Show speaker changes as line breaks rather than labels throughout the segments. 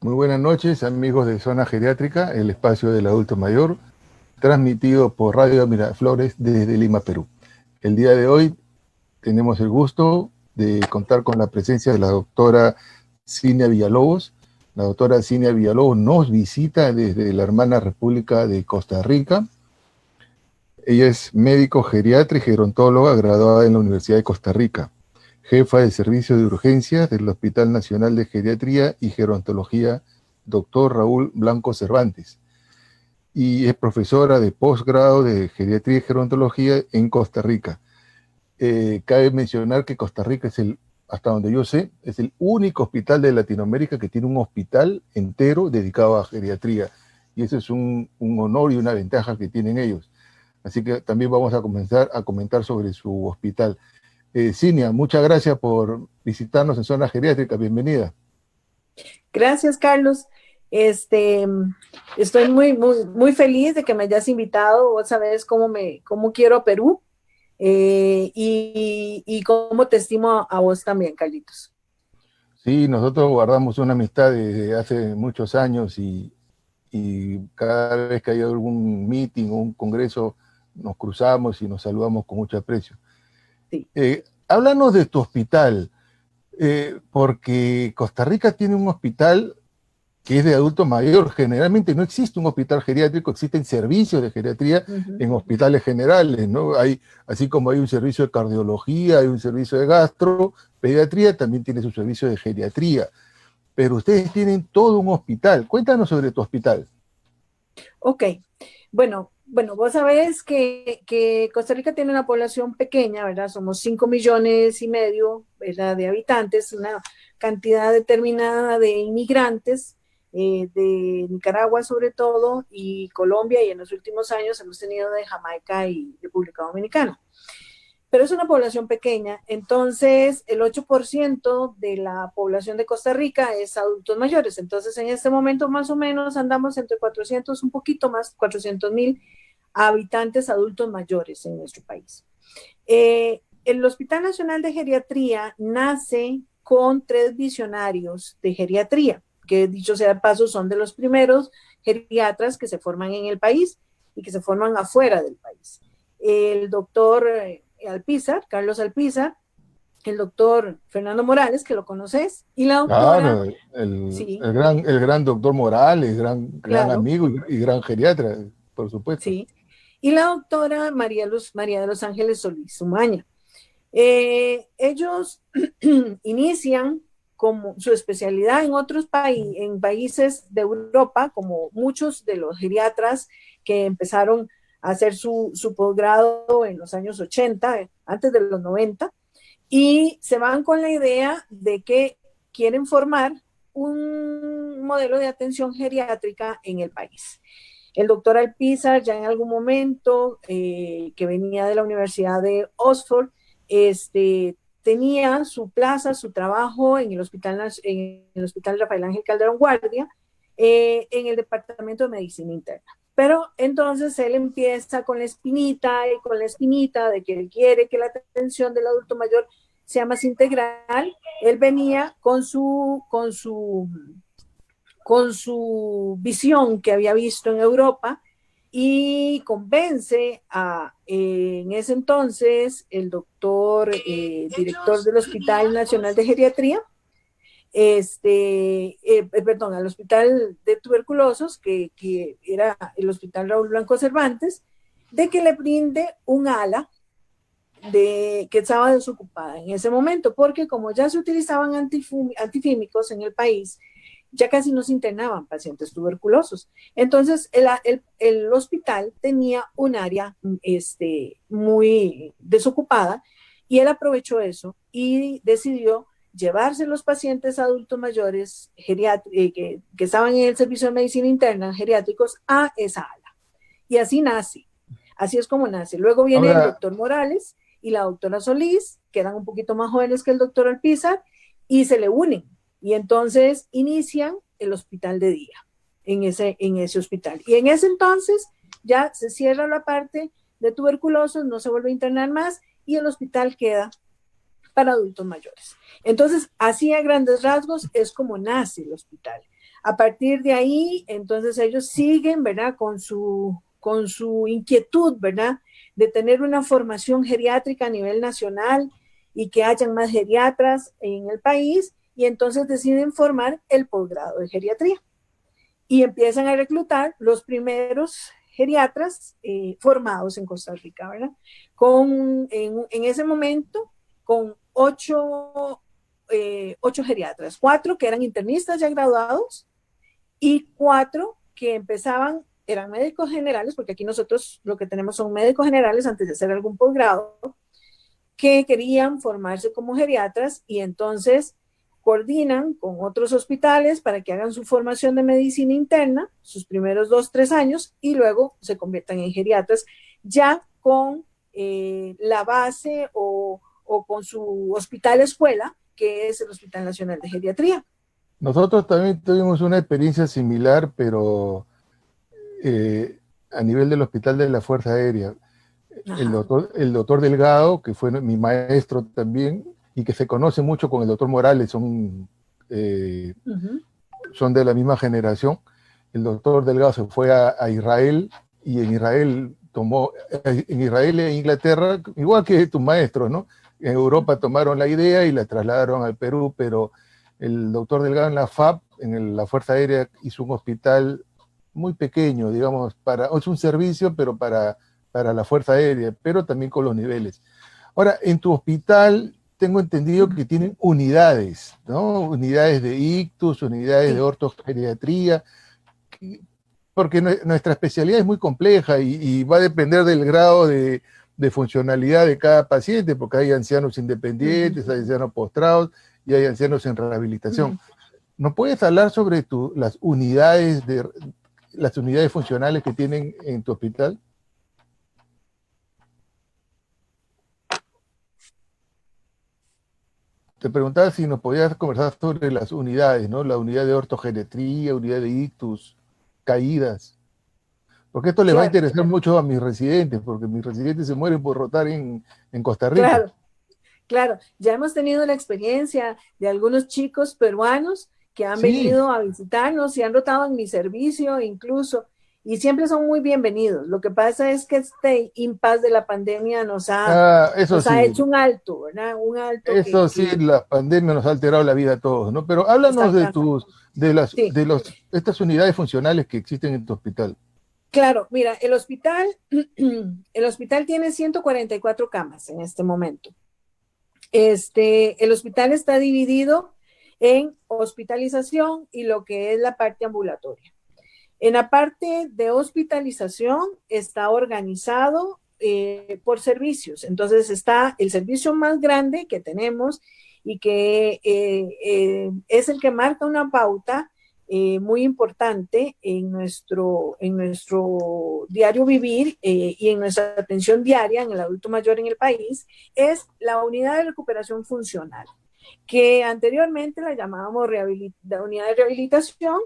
Muy buenas noches, amigos de Zona Geriátrica, el espacio del adulto mayor, transmitido por Radio Miraflores desde Lima, Perú. El día de hoy tenemos el gusto de contar con la presencia de la doctora Cinia Villalobos. La doctora Cinia Villalobos nos visita desde la hermana República de Costa Rica. Ella es médico geriatra y gerontóloga graduada en la Universidad de Costa Rica, jefa del servicio de urgencias del Hospital Nacional de Geriatría y Gerontología Dr. Raúl Blanco Cervantes, y es profesora de posgrado de Geriatría y Gerontología en Costa Rica. Cabe mencionar que Costa Rica es hasta donde yo sé, es el único hospital de Latinoamérica que tiene un hospital entero dedicado a geriatría, y eso es un honor y una ventaja que tienen ellos. Así que también vamos a comenzar a comentar sobre su hospital. Cinia, muchas gracias por visitarnos en Zona Geriátrica. Bienvenida.
Gracias, Carlos. Este, Estoy muy feliz de que me hayas invitado. Vos sabés cómo quiero a Perú, y cómo te estimo a vos también, Carlitos.
Sí, nosotros guardamos una amistad desde hace muchos años y cada vez que hay algún meeting o un congreso nos cruzamos y nos saludamos con mucho aprecio.
Sí.
Háblanos de tu hospital, porque Costa Rica tiene un hospital que es de adulto mayor. Generalmente no existe un hospital geriátrico, existen servicios de geriatría
Ujú.
en hospitales generales, ¿no? Así como hay un servicio de cardiología, hay un servicio de gastro, pediatría también tiene su servicio de geriatría, pero ustedes tienen todo un hospital. Cuéntanos sobre tu hospital.
Ok. Bueno, vos sabés que Costa Rica tiene una población pequeña, ¿verdad? Somos 5,5 millones, ¿verdad? De habitantes, una cantidad determinada de inmigrantes, de Nicaragua sobre todo, y Colombia, y en los últimos años hemos tenido de Jamaica y República Dominicana. Pero es una población pequeña, entonces el 8% de la población de Costa Rica es adultos mayores. Entonces en este momento más o menos andamos entre 400, un poquito más, 400,000 habitantes adultos mayores en nuestro país. El Hospital Nacional de Geriatría nace con 3 visionarios de geriatría, que dicho sea de paso son de los primeros geriatras que se forman en el país y que se forman afuera del país. El doctor Alpizar, Carlos Alpizar, el doctor Fernando Morales, que lo conoces, y la doctora,
Claro,
sí,
el gran doctor Morales, gran
claro,
amigo y gran geriatra, por supuesto.
sí, y la doctora María de los Ángeles Solís Sumaña. Ellos inician como su especialidad en otros en países de Europa, como muchos de los geriatras que empezaron a hacer su posgrado en los años 80, antes de los 90, y se van con la idea de que quieren formar un modelo de atención geriátrica en el país. El doctor Alpizar ya en algún momento, que venía de la Universidad de Oxford, tenía su plaza, su trabajo en el hospital Rafael Ángel Calderón Guardia, en el Departamento de Medicina Interna. Pero entonces él empieza con la espinita y con la espinita de que él quiere que la atención del adulto mayor sea más integral. Él venía con su visión que había visto en Europa y convence en ese entonces el doctor, director del Hospital Nacional de Geriatría, perdón, al Hospital de Tuberculosos, que era el Hospital Raúl Blanco Cervantes, de que le brinde un ala que estaba desocupada en ese momento, porque como ya se utilizaban antifímicos en el país, ya casi no se internaban pacientes tuberculosos. Entonces, el hospital tenía un área muy desocupada, y él aprovechó eso y decidió llevarse los pacientes adultos mayores que estaban en el servicio de medicina interna, geriátricos, a esa ala. Y así nace. Así es como nace. Luego viene el
Ahora,
doctor Morales y la doctora Solís, que eran un poquito más jóvenes que el doctor Alpizar, y se le unen. Y entonces inician el hospital de día en ese hospital. Y en ese entonces ya se cierra la parte de tuberculosos, no se vuelve a internar más, y el hospital queda para adultos mayores. Entonces, así a grandes rasgos es como nace el hospital. A partir de ahí, entonces ellos siguen, ¿verdad? Con su inquietud, ¿verdad? De tener una formación geriátrica a nivel nacional y que hayan más geriatras en el país, y entonces deciden formar el posgrado de geriatría. Y empiezan a reclutar los primeros geriatras formados en Costa Rica, ¿verdad? En ese momento, con ocho geriatras, cuatro que eran internistas ya graduados y cuatro que empezaban, eran médicos generales, porque aquí nosotros lo que tenemos son médicos generales antes de hacer algún posgrado, que querían formarse como geriatras y entonces coordinan con otros hospitales para que hagan su formación de medicina interna, sus primeros 2, 3 años, y luego se conviertan en geriatras ya con la base o con su hospital escuela, que es el Hospital Nacional de Geriatría.
Nosotros también tuvimos una experiencia similar, pero a nivel del Hospital de la Fuerza Aérea.
Ajá.
El doctor Delgado, que fue mi maestro también, y que se conoce mucho con el doctor Morales,
Uh-huh.
son de la misma generación. El doctor Delgado se fue a Israel, y en Israel e Inglaterra, igual que tu maestro, ¿no? En Europa tomaron la idea y la trasladaron al Perú, pero el doctor Delgado en la FAB, la Fuerza Aérea, hizo un hospital muy pequeño, digamos, es un servicio, pero para la Fuerza Aérea, pero también con los niveles. Ahora, en tu hospital tengo entendido que tienen unidades, ¿no? Unidades de ictus, unidades de
Sí.
ortogeriatría, porque nuestra especialidad es muy compleja y va a depender del grado de funcionalidad de cada paciente, porque hay ancianos independientes, hay ancianos postrados y hay ancianos en rehabilitación. ¿No puedes hablar sobre las unidades funcionales que tienen en tu hospital? Te preguntaba si nos podías conversar sobre las unidades, ¿no? La unidad de ortogeriatría, unidad de ictus, caídas. Porque esto les va a
Claro,
interesar mucho a mis residentes, porque mis residentes se mueren por rotar en Costa Rica.
claro. Claro, ya hemos tenido la experiencia de algunos chicos peruanos que han
Sí,
venido a visitarnos y han rotado en mi servicio incluso, y siempre son muy bienvenidos. Lo que pasa es que este impasse de la pandemia
eso
nos ha
sí,
hecho un alto, ¿verdad? Un alto
eso sí, la pandemia nos ha alterado la vida a todos, ¿no? Pero háblanos de
exacta. Sí,
estas unidades funcionales que existen en tu hospital.
claro, mira, el hospital tiene 144 camas en este momento. El hospital está dividido en hospitalización y lo que es la parte ambulatoria. En la parte de hospitalización está organizado por servicios. Entonces está el servicio más grande que tenemos y que es el que marca una pauta muy importante en nuestro diario vivir y en nuestra atención diaria en el adulto mayor en el país, es la unidad de recuperación funcional, que anteriormente la llamábamos la unidad de rehabilitación,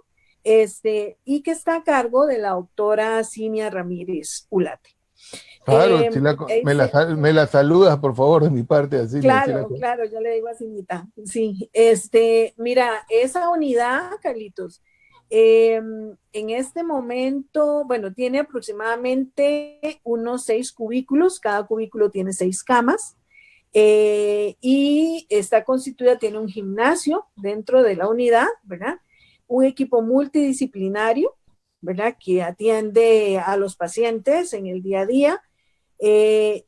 y que está a cargo de la doctora Cinia Ramírez Ulate.
Claro, me la saludas, por favor, de mi parte, así,
Claro, claro, yo le digo a Cinita. Sí, mira, esa unidad, Carlitos, en este momento, bueno, tiene aproximadamente unos 6 cubículos, cada cubículo tiene 6 camas, y está constituida, tiene un gimnasio dentro de la unidad, ¿verdad? Un equipo multidisciplinario, ¿verdad? Que atiende a los pacientes en el día a día. Este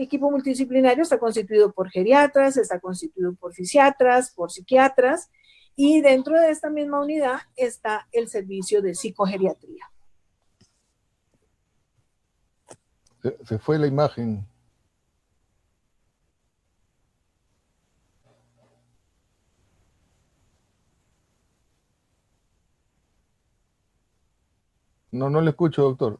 equipo multidisciplinario está constituido por geriatras, está constituido por fisiatras, por psiquiatras, y dentro de esta misma unidad está el servicio de psicogeriatría.
se fue la imagen. No, no le escucho, doctor.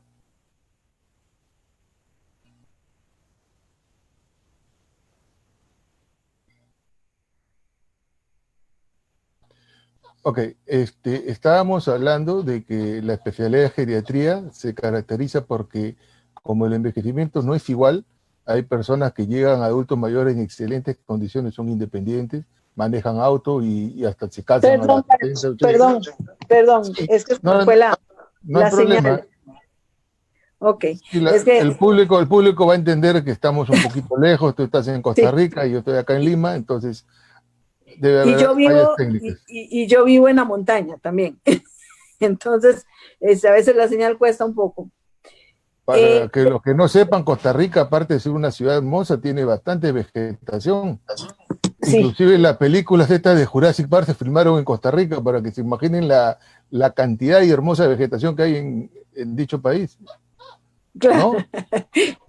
Ok, estábamos hablando de que la especialidad de geriatría se caracteriza porque, como el envejecimiento no es igual, hay personas que llegan a adultos mayores en excelentes condiciones, son independientes, manejan auto y hasta se casan a
Perdón,
las 70, 80.
perdón,
Sí,
es que
no,
fue
no hay
la
problema.
señal. Ok,
Sí,
es que
el público va a entender que estamos un poquito lejos, tú estás en Costa
sí,
Rica y yo estoy acá en Lima, entonces debe
y
haber
yo
fallas
vivo,
técnicas.
y yo vivo en la montaña también. Entonces, a veces la señal cuesta un poco.
Para que los que no sepan, Costa Rica, aparte de ser una ciudad hermosa, tiene bastante vegetación.
Sí,
Inclusive las películas estas de Jurassic Park se filmaron en Costa Rica para que se imaginen la cantidad y hermosa vegetación que hay en dicho país,
claro,
¿no?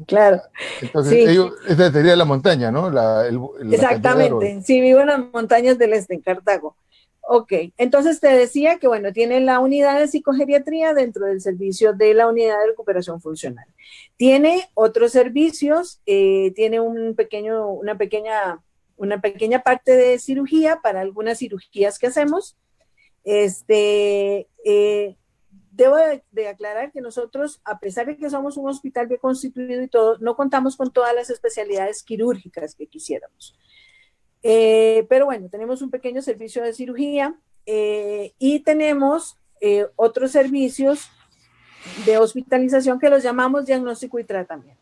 claro,
Entonces,
sí,
esa sería la montaña, ¿no? La cantidad de árboles.
exactamente. Sí, vivo en las montañas del este, en Cartago. Ok, entonces te decía que, bueno, tiene la unidad de psicogeriatría dentro del servicio de la unidad de recuperación funcional. Tiene otros servicios, tiene una pequeña parte de cirugía para algunas cirugías que hacemos. Debo de aclarar que nosotros, a pesar de que somos un hospital bien constituido y todo, no contamos con todas las especialidades quirúrgicas que quisiéramos. Pero bueno, tenemos un pequeño servicio de cirugía y tenemos otros servicios de hospitalización que los llamamos diagnóstico y tratamiento.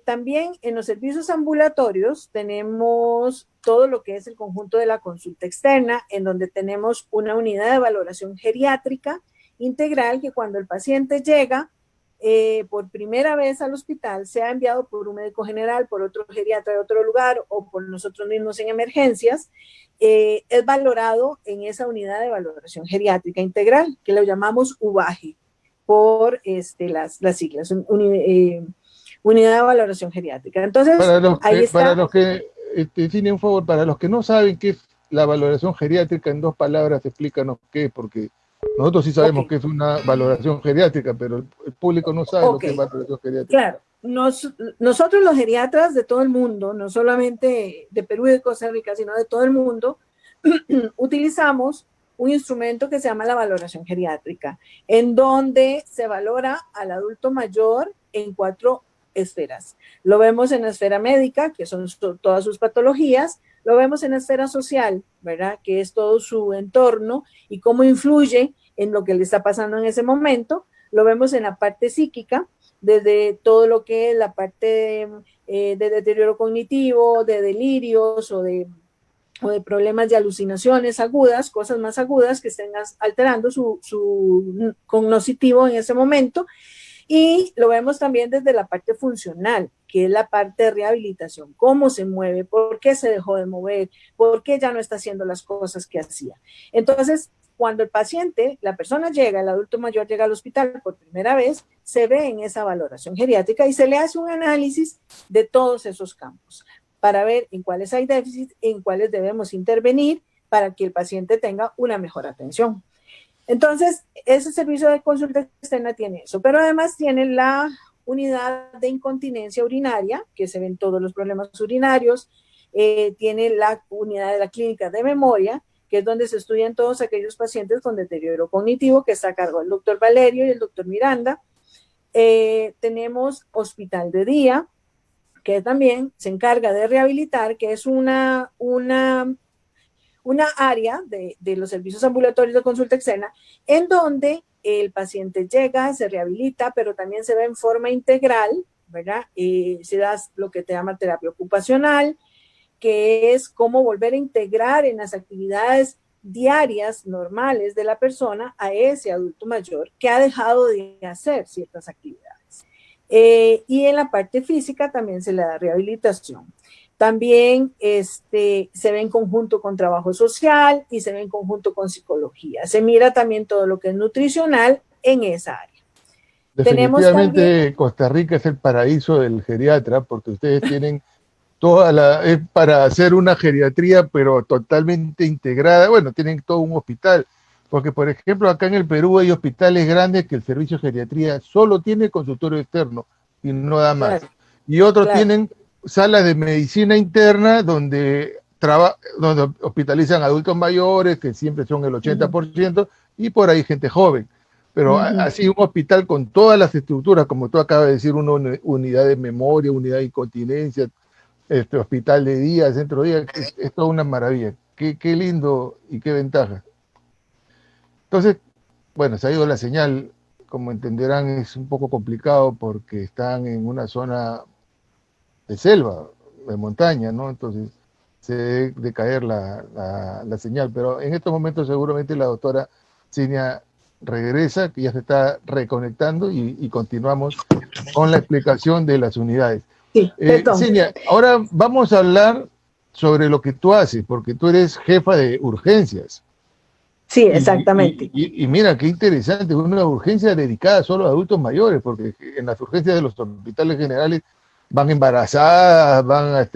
También en los servicios ambulatorios tenemos todo lo que es el conjunto de la consulta externa, en donde tenemos una unidad de valoración geriátrica integral que cuando el paciente llega por primera vez al hospital, sea enviado por un médico general, por otro geriatra de otro lugar o por nosotros mismos en emergencias, es valorado en esa unidad de valoración geriátrica integral, que lo llamamos UVAGE, por las siglas, unidad de valoración geriátrica. Entonces, ahí
Para
está.
los que tienen un favor, para los que no saben qué es la valoración geriátrica, en dos palabras, explícanos qué es, porque nosotros sí
Ok,
sabemos que es una valoración geriátrica, pero el público no sabe lo
ok,
que es valoración geriátrica.
claro. Nosotros los geriatras de todo el mundo, no solamente de Perú y de Costa Rica, sino de todo el mundo, utilizamos un instrumento que se llama la valoración geriátrica, en donde se valora al adulto mayor en 4 esferas. Lo vemos en la esfera médica, que son todas sus patologías, lo vemos en la esfera social, ¿verdad? Que es todo su entorno y cómo influye en lo que le está pasando en ese momento. Lo vemos en la parte psíquica, desde todo lo que es la parte de deterioro cognitivo, de delirios o de problemas de alucinaciones agudas, cosas más agudas que estén alterando su cognoscitivo en ese momento. Y lo vemos también desde la parte funcional, que es la parte de rehabilitación, cómo se mueve, por qué se dejó de mover, por qué ya no está haciendo las cosas que hacía. Entonces, cuando el paciente, la persona llega, el adulto mayor llega al hospital por primera vez, se ve en esa valoración geriátrica y se le hace un análisis de todos esos campos para ver en cuáles hay déficit, en cuáles debemos intervenir para que el paciente tenga una mejor atención. Entonces, ese servicio de consulta externa tiene eso, pero además tiene la unidad de incontinencia urinaria, que se ven todos los problemas urinarios, tiene la unidad de la clínica de memoria, que es donde se estudian todos aquellos pacientes con deterioro cognitivo, que está a cargo del doctor Valerio y el doctor Miranda. Tenemos hospital de día, que también se encarga de rehabilitar, que es una área de los servicios ambulatorios de consulta externa en donde el paciente llega, se rehabilita, pero también se ve en forma integral, ¿verdad? Se da lo que te llama terapia ocupacional, que es cómo volver a integrar en las actividades diarias normales de la persona a ese adulto mayor que ha dejado de hacer ciertas actividades. Y en la parte física también se le da rehabilitación. También se ve en conjunto con trabajo social y se ve en conjunto con psicología. Se mira también todo lo que es nutricional en esa área.
Definitivamente
También,
Costa Rica es el paraíso del geriatra, porque ustedes tienen es para hacer una geriatría, pero totalmente integrada. Bueno, tienen todo un hospital, porque por ejemplo acá en el Perú hay hospitales grandes que el servicio de geriatría solo tiene consultorio externo y no da más.
claro,
Y otros
claro.
tienen salas de medicina interna donde hospitalizan adultos mayores, que siempre son el 80%, y por ahí gente joven. Pero así un hospital con todas las estructuras, como tú acabas de decir, una unidad de memoria, unidad de incontinencia, este hospital de día, centro de día, es toda una maravilla. Qué lindo y qué ventaja. Entonces, bueno, se ha ido la señal, como entenderán, es un poco complicado porque están en una zona de selva, de montaña, ¿no? Entonces se debe de caer la señal, pero en estos momentos seguramente la doctora Cinia regresa, que ya se está reconectando y continuamos con la explicación de las unidades.
Sí, perdón.
Cinia, ahora vamos a hablar sobre lo que tú haces, porque tú eres jefa de urgencias.
Sí,
Y,
exactamente.
y mira, qué interesante, una urgencia dedicada solo a adultos mayores, porque en las urgencias de los hospitales generales van embarazadas, van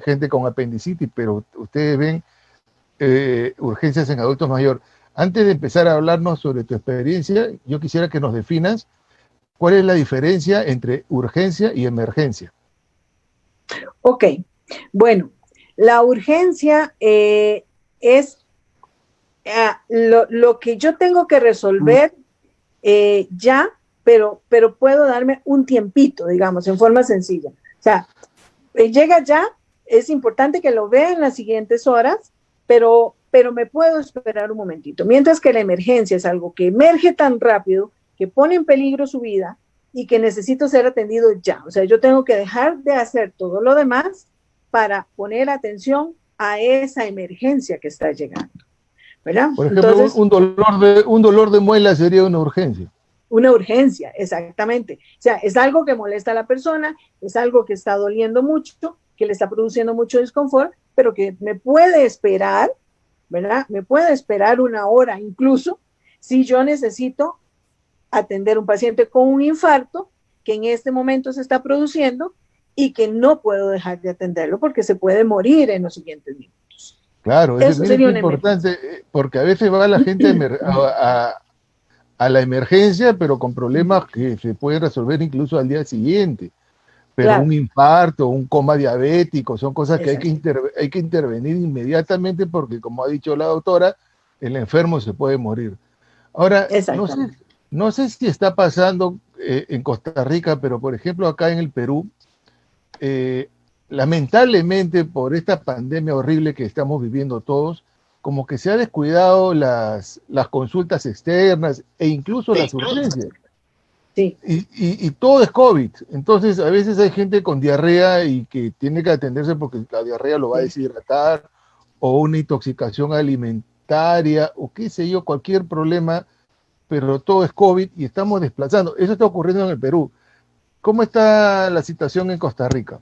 gente con apendicitis, pero ustedes ven urgencias en adultos mayores. Antes de empezar a hablarnos sobre tu experiencia, yo quisiera que nos definas cuál es la diferencia entre urgencia y emergencia.
Ok, bueno, la urgencia es lo que yo tengo que resolver ya, pero puedo darme un tiempito, digamos, en forma sencilla. O sea, llega ya, es importante que lo vea en las siguientes horas, pero me puedo esperar un momentito. Mientras que la emergencia es algo que emerge tan rápido, que pone en peligro su vida y que necesito ser atendido ya. O sea, yo tengo que dejar de hacer todo lo demás para poner atención a esa emergencia que está llegando, ¿verdad?
Por ejemplo,
Entonces,
un dolor de muela sería una urgencia.
una urgencia, exactamente. O sea, es algo que molesta a la persona, es algo que está doliendo mucho, que le está produciendo mucho desconfort, pero que me puede esperar, ¿verdad? Me puede esperar una hora incluso si yo necesito atender a un paciente con un infarto que en este momento se está produciendo y que no puedo dejar de atenderlo porque se puede morir en los siguientes minutos.
Claro,
Eso
mire
sería
qué
una emergencia.
importante, porque a veces va la gente a la emergencia, pero con problemas que se pueden resolver incluso al día siguiente. Pero
Claro,
un infarto, un coma diabético, son cosas que
exacto,
hay que intervenir inmediatamente porque, como ha dicho la doctora, el enfermo se puede morir. Ahora,
exactamente.
no sé si está pasando en Costa Rica, pero por ejemplo acá en el Perú, eh, lamentablemente por esta pandemia horrible que estamos viviendo todos, como que se ha descuidado las consultas externas e incluso las urgencias.
Sí,
Y todo es COVID. Entonces, a veces hay gente con diarrea y que tiene que atenderse porque la diarrea lo va a
sí.
deshidratar, o una intoxicación alimentaria, o qué sé yo, cualquier problema, pero todo es COVID y estamos desplazando. Eso está ocurriendo en el Perú. ¿Cómo está la situación en Costa Rica?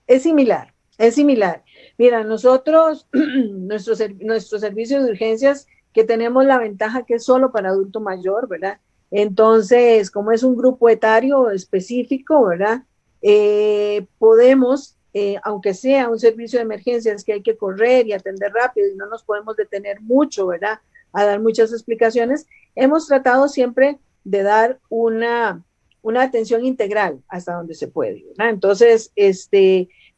Es similar, es similar. Mira, nosotros, nuestro servicio de urgencias, que tenemos la ventaja que es solo para adulto mayor, ¿verdad? Entonces, como es un grupo etario específico, ¿verdad? Podemos, aunque sea un servicio de emergencias que hay que correr y atender rápido y no nos podemos detener mucho, ¿verdad? A dar muchas explicaciones, hemos tratado siempre de dar una atención integral hasta donde se puede, ¿verdad? Entonces,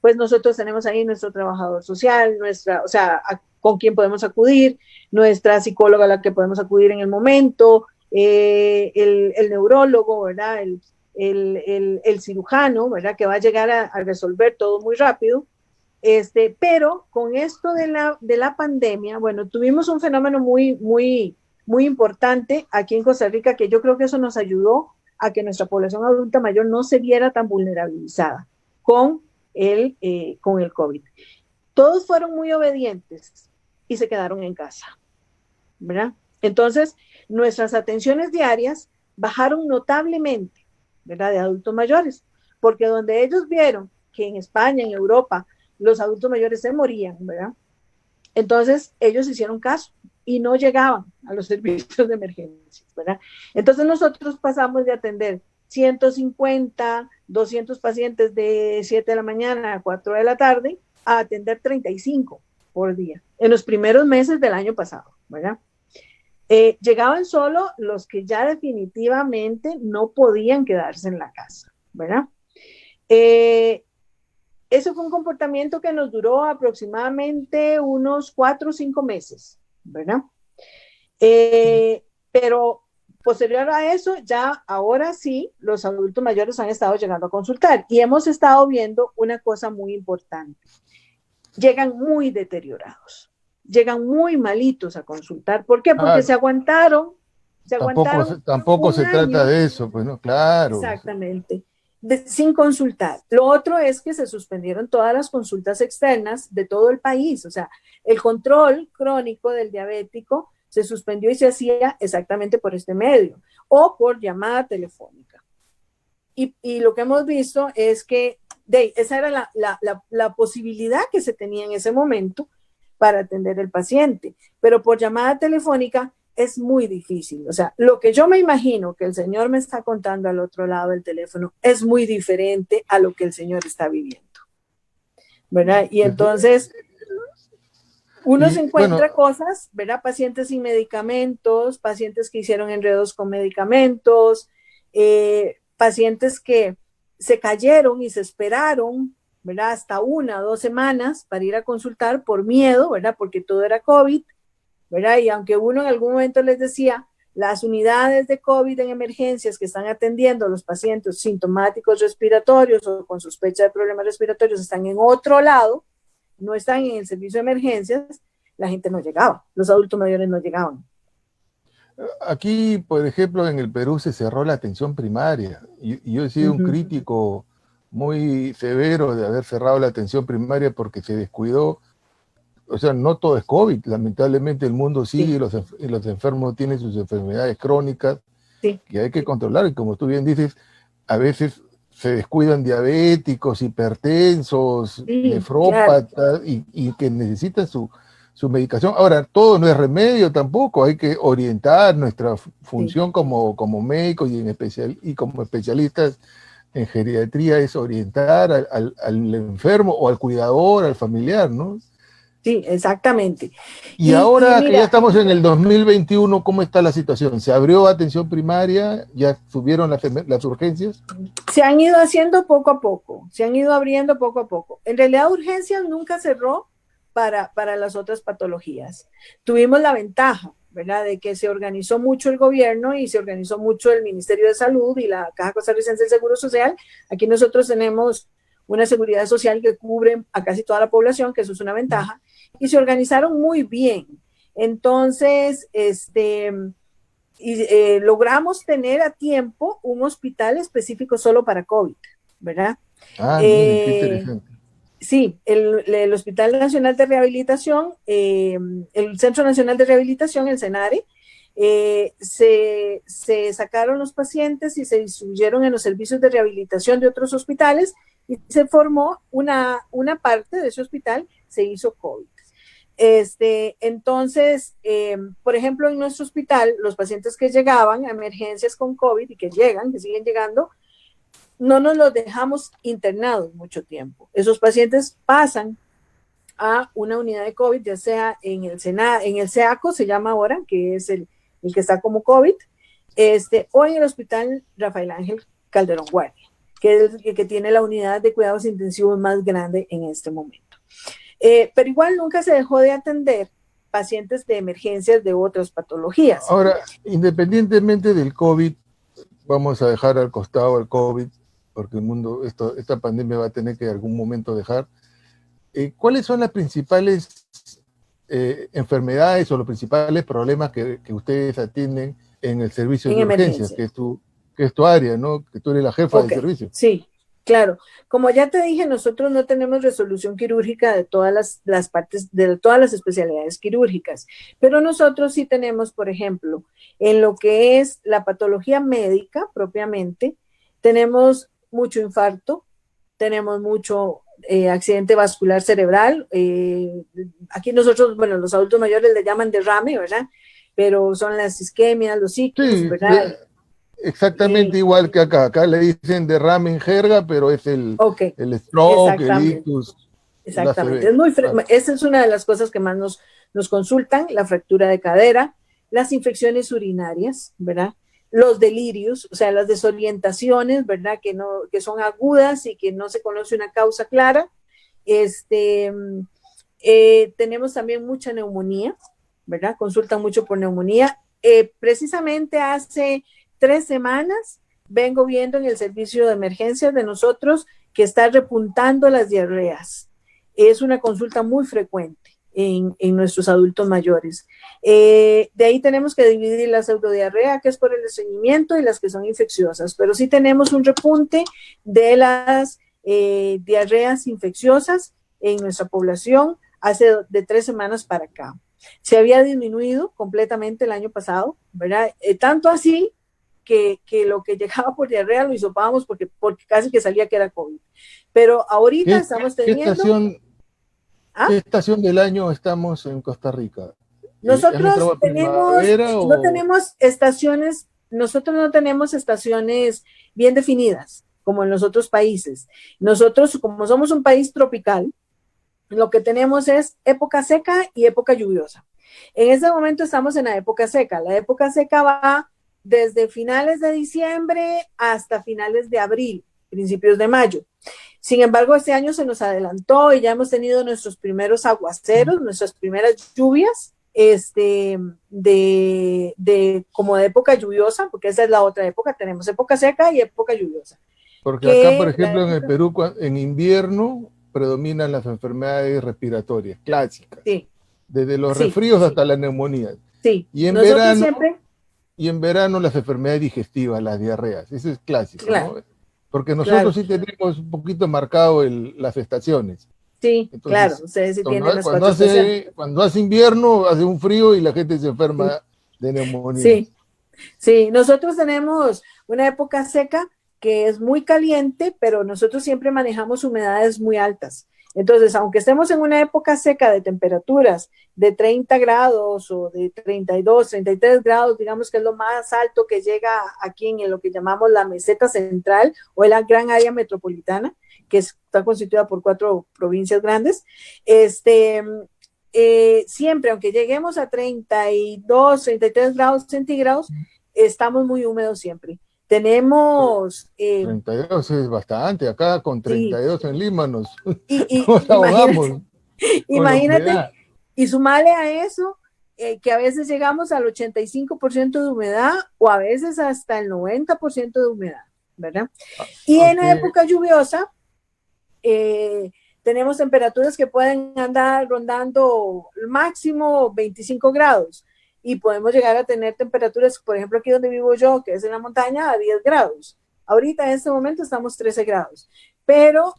pues nosotros tenemos ahí nuestro trabajador social, o sea, con quien podemos acudir, nuestra psicóloga a la que podemos acudir en el momento, el neurólogo, ¿verdad? El cirujano, ¿verdad? Que va a llegar a resolver todo muy rápido. Pero con esto de la pandemia, bueno, tuvimos un fenómeno muy importante aquí en Costa Rica que yo creo que eso nos ayudó a que nuestra población adulta mayor no se viera tan vulnerabilizada con con el COVID. Todos fueron muy obedientes y se quedaron en casa, ¿verdad? Entonces, nuestras atenciones diarias bajaron notablemente, ¿verdad? De adultos mayores, porque donde ellos vieron que en España, en Europa, los adultos mayores se morían, ¿verdad? Entonces, ellos hicieron caso y no llegaban a los servicios de emergencia, ¿verdad? Entonces, nosotros pasamos de atender 150, 200 pacientes de 7 de la mañana a 4 de la tarde a atender 35 por día en los primeros meses del año pasado, ¿verdad? Llegaban solo los que ya definitivamente no podían quedarse en la casa, ¿verdad? Eh, Eso fue un comportamiento que nos duró aproximadamente unos 4 o 5 meses, ¿verdad? Pero posterior a eso, ya ahora sí, los adultos mayores han estado llegando a consultar y hemos estado viendo una cosa muy importante. Llegan muy deteriorados, llegan muy malitos a consultar. ¿Por qué? Porque
Claro,
se
tampoco,
aguantaron
tampoco
un
se trata
año.
de eso, pues no, claro.
Exactamente. Sin consultar. Lo otro es que se suspendieron todas las consultas externas de todo el país. O sea, el control crónico del diabético se suspendió y se hacía exactamente por este medio o por llamada telefónica. Y lo que hemos visto es que esa era la posibilidad que se tenía en ese momento para atender el paciente, pero por llamada telefónica es muy difícil. O sea, lo que yo me imagino que el señor me está contando al otro lado del teléfono es muy diferente a lo que el señor está viviendo, ¿verdad? Y entonces uno se
Y bueno,
encuentra cosas, ¿verdad? Pacientes sin medicamentos, pacientes que hicieron enredos con medicamentos, pacientes que se cayeron y se esperaron, ¿verdad? Hasta 1 o 2 semanas para ir a consultar por miedo, ¿verdad? Porque todo era COVID, ¿verdad? Y aunque uno en algún momento les decía, las unidades de COVID en emergencias que están atendiendo a los pacientes sintomáticos respiratorios o con sospecha de problemas respiratorios están en otro lado, no están en el servicio de emergencias, la gente no llegaba, los adultos mayores no llegaban.
aquí, por ejemplo, en el Perú se cerró la atención primaria y yo he sido un
Ujú.
crítico muy severo de haber cerrado la atención primaria porque se descuidó. O sea, no todo es COVID, lamentablemente el mundo sigue
Sí,
y los enfermos tienen sus enfermedades crónicas
sí,
que hay que controlar y como tú bien dices, a veces se descuidan diabéticos, hipertensos,
sí, claro,
nefrópatas y que necesitan su medicación. Ahora, todo no es remedio tampoco, hay que orientar nuestra
sí.
función como médicos y como especialistas en geriatría es orientar al enfermo o al cuidador, al familiar, ¿no?
Sí, exactamente.
Y
Y
ahora que ya
mira,
estamos en el 2021, ¿cómo está la situación? ¿Se abrió atención primaria? ¿Ya subieron las urgencias?
se han ido haciendo poco a poco, se han ido abriendo poco a poco. En realidad, urgencias nunca cerró para las otras patologías. Tuvimos la ventaja, ¿verdad?, de que se organizó mucho el gobierno y se organizó mucho el Ministerio de Salud y la Caja Costarricense del Seguro Social. Aquí nosotros tenemos una seguridad social que cubre a casi toda la población, que eso es una ventaja, y se organizaron muy bien. Entonces, logramos tener a tiempo un hospital específico solo para COVID, ¿verdad?
Ah, miren, qué
Eh,
interesante.
sí, el Hospital Nacional de Rehabilitación, el Centro Nacional de Rehabilitación, el CENARE, se sacaron los pacientes y se distribuyeron en los servicios de rehabilitación de otros hospitales y se formó una parte de ese hospital, se hizo COVID. Entonces, por ejemplo, en nuestro hospital, los pacientes que llegaban a emergencias con COVID y que llegan, que siguen llegando, no nos los dejamos internados mucho tiempo. Esos pacientes pasan a una unidad de COVID, ya sea en el CEACO, se llama ahora, que es el que está como COVID, o en el Hospital Rafael Ángel Calderón Guardia, que es el que tiene la unidad de cuidados intensivos más grande en este momento. Pero igual nunca se dejó de atender pacientes de emergencias de otras patologías.
Ahora, independientemente del COVID, vamos a dejar al costado el COVID, porque el mundo, esta pandemia va a tener que en algún momento dejar. ¿Cuáles son las principales enfermedades o los principales problemas que ustedes atienden en el servicio
En
de urgencias,
emergencias.
que es tu área, ¿no? Que tú eres la jefa del
Ok,
servicio.
sí, claro. Como ya te dije, nosotros no tenemos resolución quirúrgica de todas las partes, de todas las especialidades quirúrgicas, pero nosotros sí tenemos, por ejemplo, en lo que es la patología médica propiamente, tenemos mucho infarto, tenemos mucho accidente vascular cerebral. Aquí nosotros, bueno, los adultos mayores le llaman derrame, ¿verdad? Pero son las isquemias, los ictus,
Sí,
¿verdad?
exactamente
Y,
igual que acá. Acá le dicen derrame en jerga, pero es
ok,
el stroke, el
exactamente.
ictus, el
Exactamente.
ACV. Ah,
Esa es una de las cosas que más nos consultan, la fractura de cadera, las infecciones urinarias, ¿verdad? Los delirios, o sea, las desorientaciones, ¿verdad? Que son agudas y que no se conoce una causa clara. Este, tenemos también mucha neumonía, ¿verdad? Consultan mucho por neumonía. precisamente hace 3 semanas vengo viendo en el servicio de emergencias de nosotros que está repuntando las diarreas. Es una consulta muy frecuente en nuestros adultos mayores. De ahí tenemos que dividir la pseudodiarrea, que es por el estreñimiento, y las que son infecciosas, pero sí tenemos un repunte de las diarreas infecciosas en nuestra población hace de 3 semanas para acá. Se había disminuido completamente el año pasado, ¿verdad? Tanto así que lo que llegaba por diarrea lo hisopábamos porque casi que salía que era COVID. Pero ahorita estamos teniendo...
¿Qué estación del año estamos en Costa Rica? ¿Han
Nosotros
entrado a primavera
no
o...?
tenemos estaciones, nosotros no tenemos estaciones bien definidas, como en los otros países. Nosotros, como somos un país tropical, lo que tenemos es época seca y época lluviosa. En este momento estamos en la época seca. La época seca va desde finales de diciembre hasta finales de abril, principios de mayo. Sin embargo, este año se nos adelantó y ya hemos tenido nuestros primeros aguaceros, nuestras primeras lluvias, como de época lluviosa, porque esa es la otra época, tenemos época seca y época lluviosa.
Porque acá, por ejemplo, en el Perú, en invierno predominan las enfermedades respiratorias clásicas,
sí,
desde los
sí,
resfríos
sí,
hasta la neumonía.
sí.
Y en
Nosotros
verano,
siempre,
las enfermedades digestivas, las diarreas, eso es clásico,
claro,
¿no? Porque nosotros
claro,
sí tenemos un poquito marcado las estaciones.
sí, claro,
Entonces,
ustedes sí
cuando,
tienen las
cuando
4 estaciones.
hace invierno, hace un frío y la gente se
Sí,
enferma de neumonía.
sí, sí, nosotros tenemos una época seca que es muy caliente, pero nosotros siempre manejamos humedades muy altas. Entonces, aunque estemos en una época seca de temperaturas de 30 grados o de 32, 33 grados, digamos que es lo más alto que llega aquí en lo que llamamos la meseta central o en la gran área metropolitana, que está constituida por 4 provincias grandes, siempre, aunque lleguemos a 32, 33 grados centígrados, estamos muy húmedos siempre. Tenemos,
32 es bastante, acá con
sí,
32 en Lima
y
nos
imagínate,
ahogamos con la
imagínate,
humedad.
y sumale a eso que a veces llegamos al 85% de humedad o a veces hasta el 90% de humedad, ¿verdad? Y en la
Porque,
época lluviosa, tenemos temperaturas que pueden andar rondando el máximo 25 grados y podemos llegar a tener temperaturas, por ejemplo, aquí donde vivo yo, que es en la montaña, a 10 grados. Ahorita en este momento estamos 13 grados, pero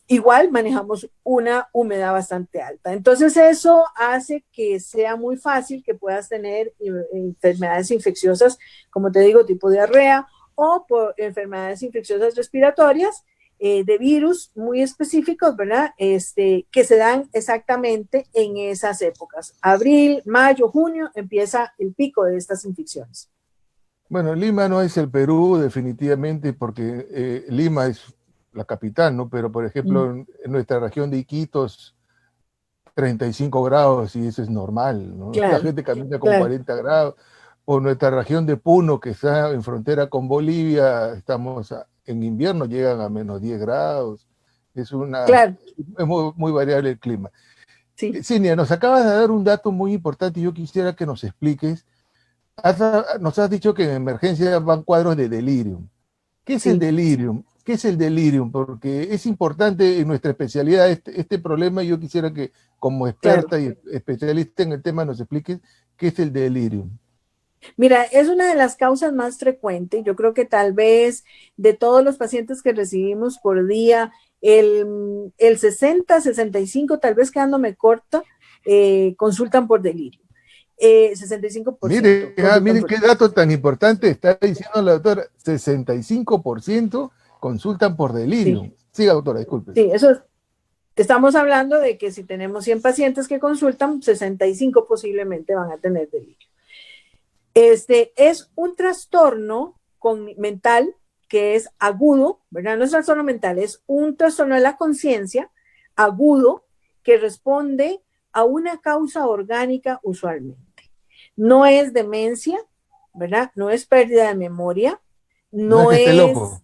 igual manejamos una humedad bastante alta. Entonces eso hace que sea muy fácil que puedas tener enfermedades infecciosas, como te digo, tipo diarrea o por enfermedades infecciosas respiratorias, de virus muy específicos, ¿verdad? Que se dan exactamente en esas épocas. Abril, mayo, junio empieza el pico de estas infecciones.
bueno, Lima no es el Perú definitivamente porque Lima es la capital, ¿no? Pero, por ejemplo, en nuestra región de Iquitos, 35 grados y eso es normal, ¿no? La
Claro,
gente camina con
claro.
40 grados. O nuestra región de Puno, que está en frontera con Bolivia, en invierno llegan a menos 10 grados.
Claro,
Es muy variable el clima.
sí,
Cinia, nos acabas de dar un dato muy importante y yo quisiera que nos expliques. Nos has dicho que en emergencia van cuadros de delirium. ¿Qué es el
sí,
delirium? ¿Qué es el delirium? Porque es importante en nuestra especialidad este problema y yo quisiera que como
claro.
experta y especialista en el tema nos expliques qué es el delirium.
Mira, es una de las causas más frecuentes. Yo creo que tal vez de todos los pacientes que recibimos por día, el 60, 65, tal vez quedándome corta, consultan por delirio. 65% consultan
Miren
por
qué
delirio.
dato tan importante está diciendo la doctora. 65% consultan por
Sí,
delirium. Siga, doctora, disculpe.
sí, eso es. Estamos hablando de que si tenemos 100 pacientes que consultan, 65 posiblemente van a tener delirio. Es un trastorno mental que es agudo, ¿verdad? No es trastorno mental, es un trastorno de la conciencia agudo que responde a una causa orgánica usualmente. No es demencia, ¿verdad? No es pérdida de memoria,
No es
no
que esté
es,
loco.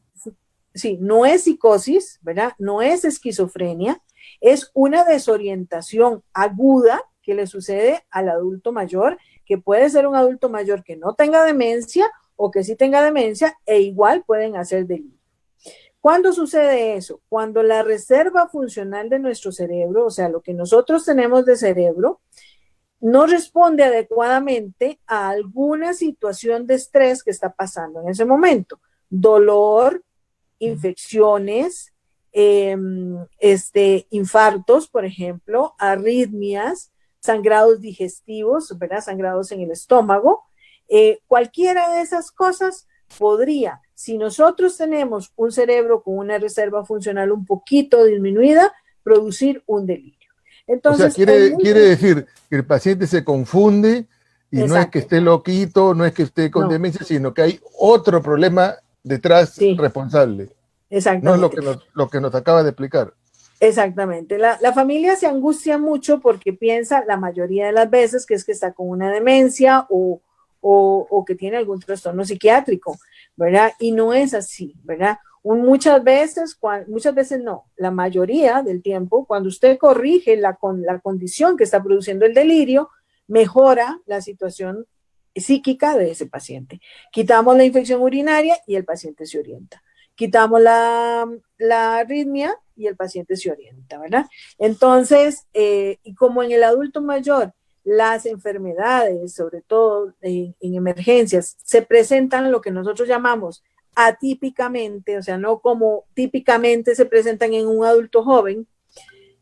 sí, no es psicosis, ¿verdad? No es esquizofrenia, es una desorientación aguda que le sucede al adulto mayor, que puede ser un adulto mayor que no tenga demencia o que sí tenga demencia e igual pueden hacer delirio. ¿Cuándo sucede eso? Cuando la reserva funcional de nuestro cerebro, o sea, lo que nosotros tenemos de cerebro, no responde adecuadamente a alguna situación de estrés que está pasando en ese momento. Dolor, infecciones, infartos, por ejemplo, arritmias, sangrados digestivos, ¿verdad? Sangrados en el estómago. Cualquiera de esas cosas podría, si nosotros tenemos un cerebro con una reserva funcional un poquito disminuida, producir un delirio. Entonces,
o sea, quiere decir que el paciente se confunde y no es que esté loquito, no es que esté con demencia, sino que hay otro problema detrás responsable.
Exactamente.
No es lo que nos acaba de explicar.
Exactamente. La familia se angustia mucho porque piensa la mayoría de las veces que es que está con una demencia o que tiene algún trastorno psiquiátrico, ¿verdad? Y no es así, ¿verdad? Muchas veces no, la mayoría del tiempo, cuando usted corrige la condición que está produciendo el delirio, mejora la situación psíquica de ese paciente. Quitamos la infección urinaria y el paciente se orienta. Quitamos la arritmia y el paciente se orienta, ¿verdad? Entonces, y como en el adulto mayor, las enfermedades, sobre todo en emergencias, se presentan lo que nosotros llamamos atípicamente, o sea, no como típicamente se presentan en un adulto joven,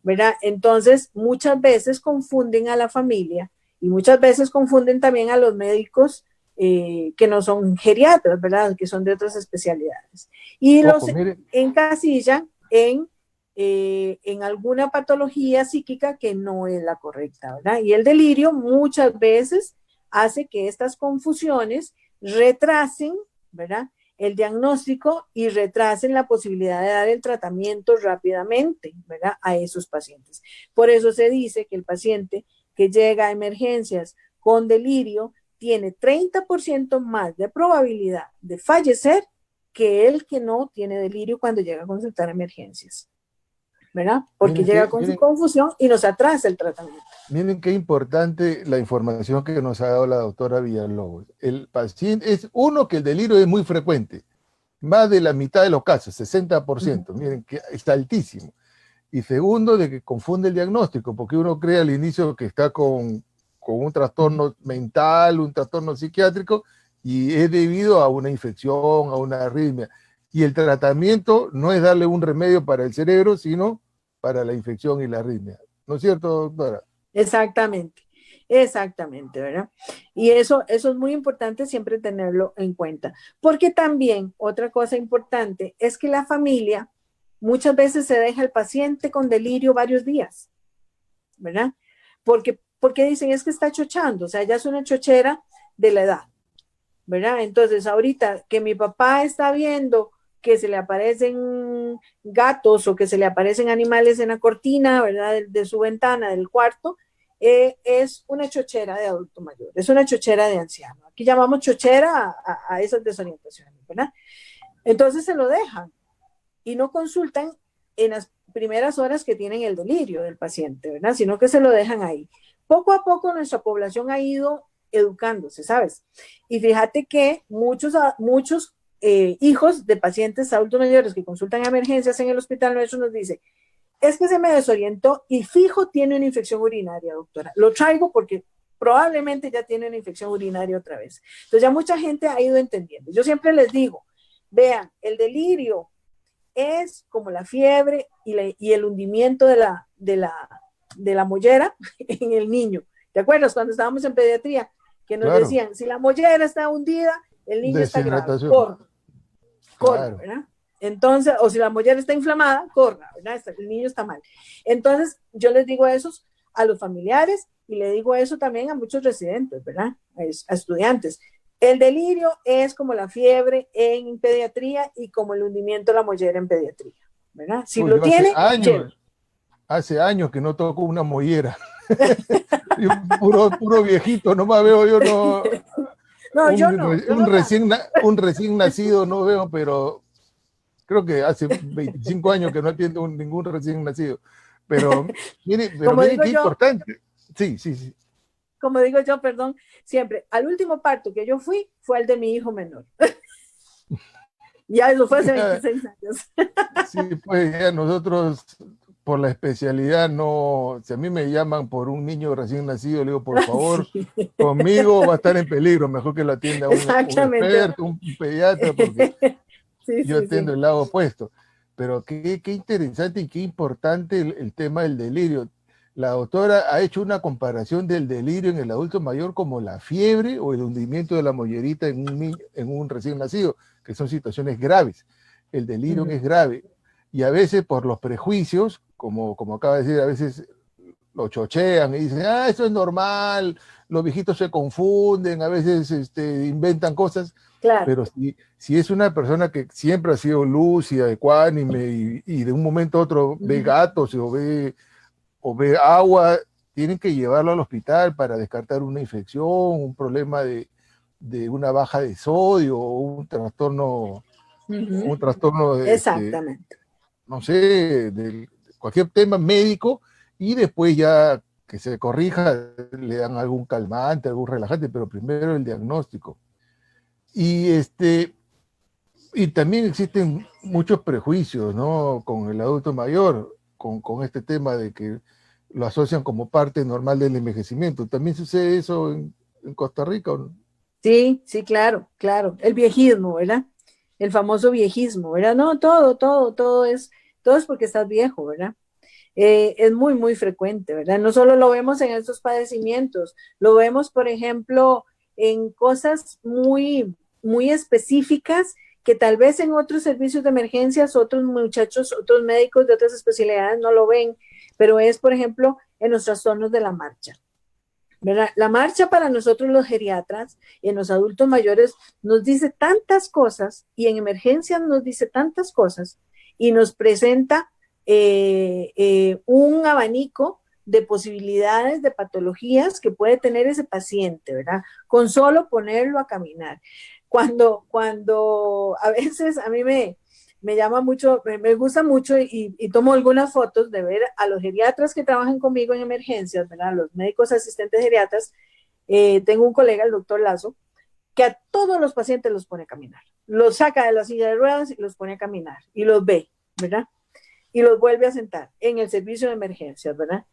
¿verdad? Entonces, muchas veces confunden a la familia y muchas veces confunden también a los médicos que no son geriatras, ¿verdad? Que son de otras especialidades. Y los encasillan en alguna patología psíquica que no es la correcta, ¿verdad? Y el delirio muchas veces hace que estas confusiones retrasen, ¿verdad? El diagnóstico y retrasen la posibilidad de dar el tratamiento rápidamente, ¿verdad? A esos pacientes. Por eso se dice que el paciente que llega a emergencias con delirio tiene 30% más de probabilidad de fallecer que el que no tiene delirio cuando llega a consultar emergencias, ¿verdad? Porque llega con su confusión y nos atrasa el tratamiento.
Miren qué importante la información que nos ha dado la doctora Villalobos. El paciente es uno que el delirio es muy frecuente, más de la mitad de los casos, 60%, miren que está altísimo. Y segundo, de que confunde el diagnóstico, porque uno cree al inicio que está con un trastorno mental, un trastorno psiquiátrico, y es debido a una infección, a una arritmia. Y el tratamiento no es darle un remedio para el cerebro, sino para la infección y la arritmia. ¿No es cierto, doctora?
Exactamente, exactamente, ¿verdad? Y eso es muy importante siempre tenerlo en cuenta, porque también otra cosa importante es que la familia muchas veces se deja al paciente con delirio varios días, ¿verdad? Porque dicen es que está chochando, o sea, ya es una chochera de la edad, ¿verdad? Entonces, ahorita que mi papá está viendo que se le aparecen gatos o que se le aparecen animales en la cortina, ¿verdad? De su ventana, del cuarto, es una chochera de adulto mayor, es una chochera de anciano. Aquí llamamos chochera a esas desorientaciones, ¿verdad? Entonces se lo dejan y no consultan en las primeras horas que tienen el delirio del paciente, ¿verdad? Sino que se lo dejan ahí. Poco a poco nuestra población ha ido educándose, ¿sabes? Y fíjate que muchos hijos de pacientes adultos mayores que consultan emergencias en el hospital nuestro nos dicen, es que se me desorientó y fijo tiene una infección urinaria, doctora. Lo traigo porque probablemente ya tiene una infección urinaria otra vez. Entonces ya mucha gente ha ido entendiendo. Yo siempre les digo, vean, el delirio es como la fiebre y el hundimiento de la mollera en el niño. ¿Te acuerdas cuando estábamos en pediatría? Que nos decían, si la mollera está hundida, el niño está grave, corra, ¿verdad? Entonces, o si la mollera está inflamada, corra, ¿verdad? El niño está mal. Entonces, yo les digo eso a los familiares y le digo eso también a muchos residentes, ¿verdad? A estudiantes. El delirio es como la fiebre en pediatría y como el hundimiento de la mollera en pediatría, ¿verdad? Si lo tiene,
hace años que no toco una mollera. puro viejito, nomás veo yo, no. Un recién nacido no veo, pero creo que hace 25 años que no atiendo ningún recién nacido. Pero miren qué importante. Sí, sí, sí.
Como digo yo, perdón, siempre, al último parto que yo fui fue el de mi hijo menor. Ya eso fue hace
Ya,
26 años.
sí, pues ya nosotros por la especialidad no, si a mí me llaman por un niño recién nacido, le digo, por favor,
Sí,
conmigo va a estar en peligro, mejor que lo atienda un
exactamente.
experto, un pediatra, porque
Sí,
yo
sí,
atiendo
sí.
el lado opuesto. Pero qué interesante y qué importante el tema del delirio. La doctora ha hecho una comparación del delirio en el adulto mayor como la fiebre o el hundimiento de la mollerita en un niño, en un recién nacido, que son situaciones graves. El
Uh
delirio
-huh.
es grave. Y a veces por los prejuicios, como acaba de decir, a veces lo chochean y dicen, ah, eso es normal, los viejitos se confunden, a veces inventan cosas,
Claro.
pero si es una persona que siempre ha sido lúcida, ecuánime, y de un momento a otro
Uh
ve
-huh.
gatos o ve agua, tienen que llevarlo al hospital para descartar una infección, un problema de una baja de sodio, o
Uh -huh.
un trastorno
Exactamente.
no sé, de cualquier tema médico, y después ya que se corrija, le dan algún calmante, algún relajante, pero primero el diagnóstico. Y, y también existen muchos prejuicios, ¿no? Con el adulto mayor, con este tema de que lo asocian como parte normal del envejecimiento. ¿También sucede eso en Costa Rica? ¿O no?
Sí, sí, claro, claro. El viejismo, ¿verdad? El famoso viejismo, ¿verdad? No, todo es porque estás viejo, ¿verdad? Es muy, muy frecuente, ¿verdad? No solo lo vemos en estos padecimientos, lo vemos, por ejemplo, en cosas muy, muy específicas que tal vez en otros servicios de emergencias, otros muchachos, otros médicos de otras especialidades no lo ven, pero es, por ejemplo, en los trastornos de la marcha. ¿Verdad? La marcha para nosotros los geriatras y en los adultos mayores nos dice tantas cosas y en emergencias nos dice tantas cosas y nos presenta un abanico de posibilidades de patologías que puede tener ese paciente, ¿verdad? Con solo ponerlo a caminar. Cuando a veces a mí me llama mucho, me gusta mucho y tomo algunas fotos de ver a los geriatras que trabajan conmigo en emergencias, ¿verdad? Los médicos asistentes geriatras. Tengo un colega, el doctor Lazo, que a todos los pacientes los pone a caminar. Los saca de la silla de ruedas y los pone a caminar y los ve, ¿verdad? Y los vuelve a sentar en el servicio de emergencias, ¿verdad?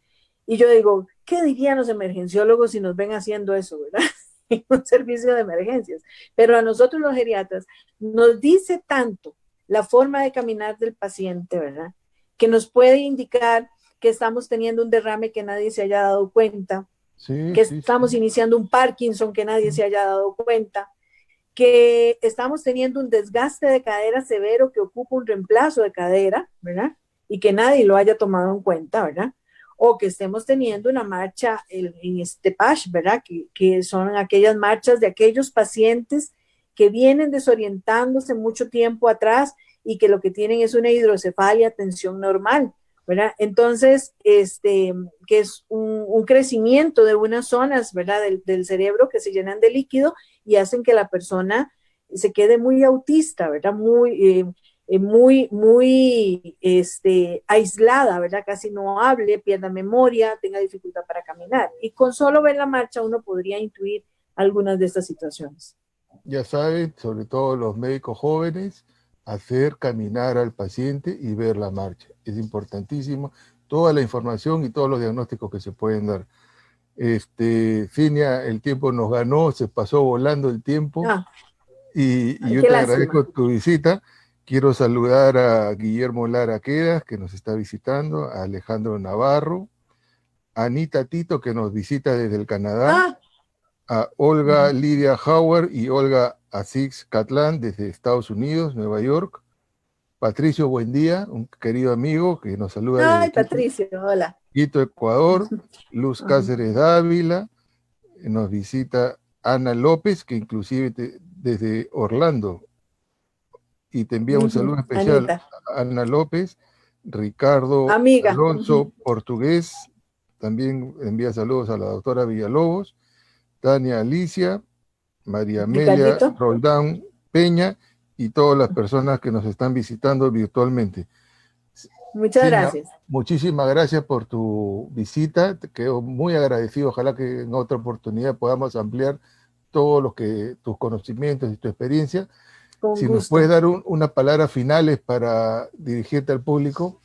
Y yo digo, ¿qué dirían los emergenciólogos si nos ven haciendo eso, ¿verdad? En un servicio de emergencias. Pero a nosotros los geriatras nos dice tanto la forma de caminar del paciente, ¿verdad? Que nos puede indicar que estamos teniendo un derrame que nadie se haya dado cuenta,
Sí,
que
sí,
estamos
sí.
iniciando un Parkinson que nadie se haya dado cuenta, que estamos teniendo un desgaste de cadera severo que ocupa un reemplazo de cadera, ¿verdad? Y que nadie lo haya tomado en cuenta, ¿verdad? O que estemos teniendo una marcha en este PASH, ¿verdad? Que son aquellas marchas de aquellos pacientes que vienen desorientándose mucho tiempo atrás y que lo que tienen es una hidrocefalia, tensión normal, ¿verdad? Entonces, que es un crecimiento de unas zonas, ¿verdad? Del cerebro que se llenan de líquido y hacen que la persona se quede muy autista, ¿verdad? Muy aislada, ¿verdad? Casi no hable, pierda memoria, tenga dificultad para caminar. Y con solo ver la marcha uno podría intuir algunas de estas situaciones.
Ya saben, sobre todo los médicos jóvenes, hacer caminar al paciente y ver la marcha. Es importantísimo toda la información y todos los diagnósticos que se pueden dar. Finia, el tiempo nos ganó, se pasó volando el tiempo
Ah,
y
ay,
yo
qué
te
lástima.
agradezco tu visita. Quiero saludar a Guillermo Lara Quedas, que nos está visitando, a Alejandro Navarro, a Anita Tito, que nos visita desde el Canadá,
Ah,
a Olga Lidia Howard y Olga Asix Catlán desde Estados Unidos, Nueva York, Patricio Buendía, un querido amigo que nos saluda desde
ay, Patricio, hola.
Quito, Ecuador, Luz
Ajá.
Cáceres Dávila, nos visita Ana López, que inclusive desde Orlando, y te envía un saludo especial
Anita,
a Ana López, Ricardo
amiga.
Alonso Portugués, también envía saludos a la doctora Villalobos, Tania Alicia, María Amelia
Ricardito.
Roldán Peña y todas las personas que nos están visitando virtualmente.
Muchas
Cinia,
gracias.
muchísimas gracias por tu visita, te quedo muy agradecido, ojalá que en otra oportunidad podamos ampliar todos los que tus conocimientos y tu experiencia.
Con
Si nos puedes
gusto.
dar unas palabras finales para dirigirte al público.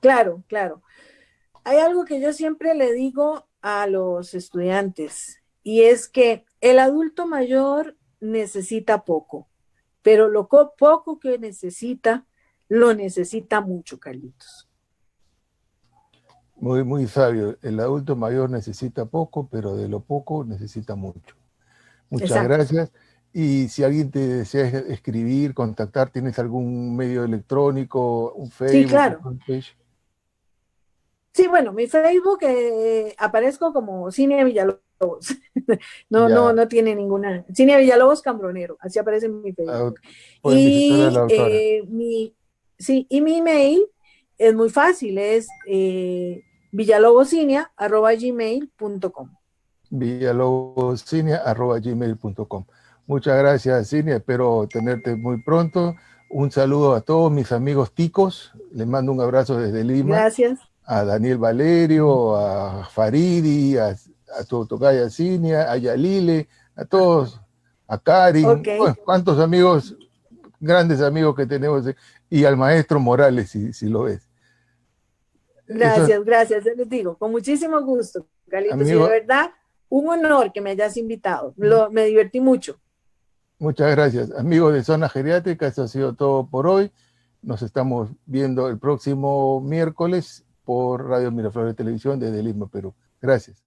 Claro, claro. Hay algo que yo siempre le digo a los estudiantes y es que el adulto mayor necesita poco, pero poco que necesita, lo necesita mucho, Carlitos.
Muy, muy sabio. El adulto mayor necesita poco, pero de lo poco necesita mucho. Muchas
Exacto.
gracias. Y si alguien te desea escribir, contactar, ¿tienes algún medio electrónico, un
Sí,
Facebook, un
claro.
fanpage?
Sí, bueno, mi Facebook aparezco como Cine Villalobos. No, no,
Ya,
no tiene ninguna. Cine Villalobos Cambronero, así aparece en mi Facebook.
au- pueden visitar a la
Y
autora.
sí, y mi email es muy fácil, es villalobosinia@gmail.com.
villaloboscinia@gmail.com. Muchas gracias, Cinia. Espero tenerte muy pronto. Un saludo a todos mis amigos ticos. Les mando un abrazo desde Lima.
Gracias.
A Daniel Valerio, a Faridi, a tu tocaya Cinia, a Yalile, a todos, a
Ok,
Karin, bueno, cuántos amigos, grandes amigos que tenemos, y al maestro Morales, si lo ves. Esos
gracias, gracias. Les digo, con muchísimo gusto, Carlitos, y de
amigos,
verdad, un honor que me hayas invitado. Me divertí mucho.
muchas gracias. Amigos de Zona Geriátrica, eso ha sido todo por hoy. Nos estamos viendo el próximo miércoles por Radio Miraflores Televisión desde Lima, Perú. Gracias.